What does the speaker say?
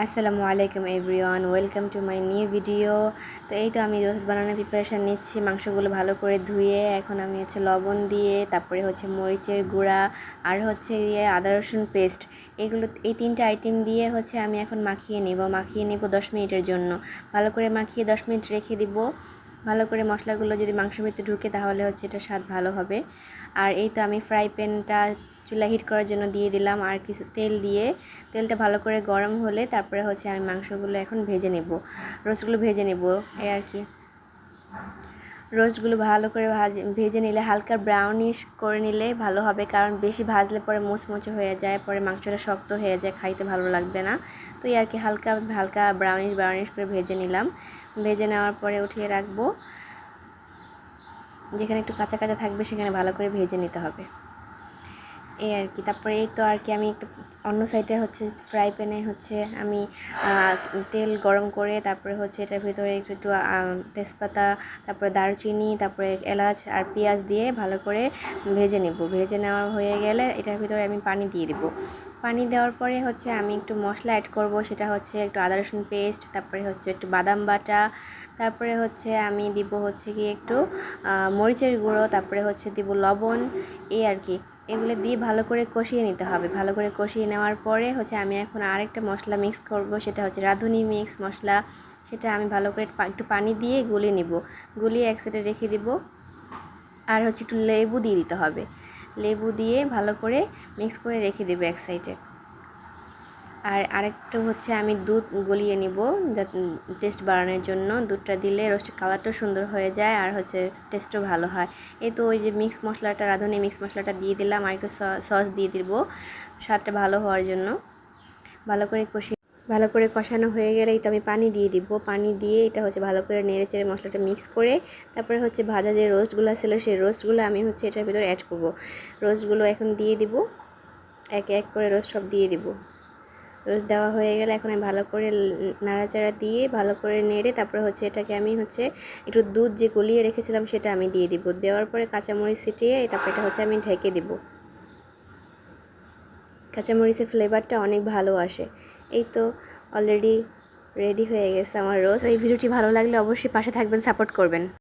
আসসালামু আলাইকুম everyone, welcome to my new video. তো এই তো আমি রোস্ট বানানোর প্রিপারেশান নিচ্ছি। মাংসগুলো ভালো করে ধুয়ে এখন আমি লবণ দিয়ে, তারপরে মরিচের গুঁড়া আর আদা রসুন পেস্ট, এই তিনটে আইটেম দিয়ে আমি এখন মাখিয়ে নিব 10 মিনিটের জন্য। ভালো করে মাখিয়ে 10 মিনিট রেখে দিব। ভালো করে মশলাগুলো যদি মাংসের ভিতরে ঢুকে তাহলে এটা স্বাদ ভালো হবে। আর এই তো আমি ফ্রাই প্যানটা চুলা হিট করার জন্য দিয়ে দিলাম আর কিছু তেল দিয়ে, তেলটা ভালো করে গরম হলে তারপরে আমি মাংসগুলো এখন ভেজে নেব, রোস্টগুলো ভেজে নেব। এই আর কি, রোস্টগুলো ভালো করে ভেজে নিলে হালকা ব্রাউনিশ করে নিলে ভালো হবে, কারণ বেশি ভাজলে পরে মুচমুচে হয়ে যায়, পরে মাংসটা শক্ত হয়ে যায়, খাইতে ভালো লাগবে না। তো এই আর কি, হালকা হালকা ব্রাউনিশ করে ভেজে নিলাম। ভেজে নেওয়ার পরে উঠিয়ে রাখবো। যেখানে একটু কাঁচা কাঁচা থাকবে সেখানে ভালো করে ভেজে নিতে হবে। এই আর কি, তারপরে এই তো আর কি, আমি একটু অন্য সাইডে ফ্রাই প্যানে আমি তেল গরম করে তারপরে এটার ভিতরে একটু তেজপাতা, তারপরে দারুচিনি, তারপরে এলাচ আর পেঁয়াজ দিয়ে ভালো করে ভেজে নেব। ভেজে নেওয়া হয়ে গেলে এটার ভিতরে আমি পানি দিয়ে দেব। পানি দেওয়ার পরে আমি একটু মশলা অ্যাড করব, সেটা একটু আদা রসুন পেস্ট, তারপরে একটু বাদাম বাটা, তারপরে আমি দিব কি একটু মরিচের গুঁড়ো, তারপরে দিব লবণ। এই আর কি, এগুলো দিয়ে ভালো করে কষিয়ে নিতে হবে। ভালো করে কষিয়ে নেওয়ার পরে আমি এখন আরেকটা মশলা মিক্স করব, সেটা রাঁধুনি মিক্স মশলা। সেটা আমি ভালো করে একটু পানি দিয়ে গুলিয়ে নিব, গুলিয়ে এক সাইডে রেখে দিব। আর একটু লেবু দিয়ে দিতে হবে, লেবু দিয়ে ভালো করে মিক্স করে রেখে দেবো এক সাইডে। আর আরেকটা আমি দুধ গলিয়ে নিব, যাতে টেস্ট বাড়ানোর জন্য। দুধটা দিলে রোস্টের কালারটাও সুন্দর হয়ে যায় আর টেস্টও ভালো হয়। এই তো ওই যে মিক্স মশলাটা, রাঁধুনি মিক্স মশলাটা দিয়ে দিলাম, আর একটু সস দিয়ে দিব স্বাদটা ভালো হওয়ার জন্য। ভালো করে কষানো হয়ে গেলেই তো আমি পানি দিয়ে দিব। পানি দিয়ে এটা ভালো করে নেড়ে চেড়ে মশলাটা মিক্স করে তারপরে ভাজা যে রোস্টগুলো ছিল সেই রোস্টগুলো আমি এটার ভিতরে অ্যাড করব। রোস্টগুলো এখন দিয়ে দিব, একে এক করে রোস্ট সব দিয়ে দিব। রোস্ট দেওয়া হয়ে গেলে এখন আমি ভালো করে নাড়াচাড়া দিয়ে ভালো করে নেড়ে তারপরে এটাকে আমি একটু দুধ যে গলিয়ে রেখেছিলাম সেটা আমি দিয়ে দিব। দেওয়ার পরে কাঁচামরিচ ছিটিয়ে তারপরে এটা আমি ঢেকে দিব। কাঁচামরিচের ফ্লেভারটা অনেক ভালো আসে। এই তো অলরেডি রেডি হয়ে গেছে আমার রোস্ট। এই ভিডিওটি ভালো লাগলে অবশ্যই পাশে থাকবেন, সাপোর্ট করবেন।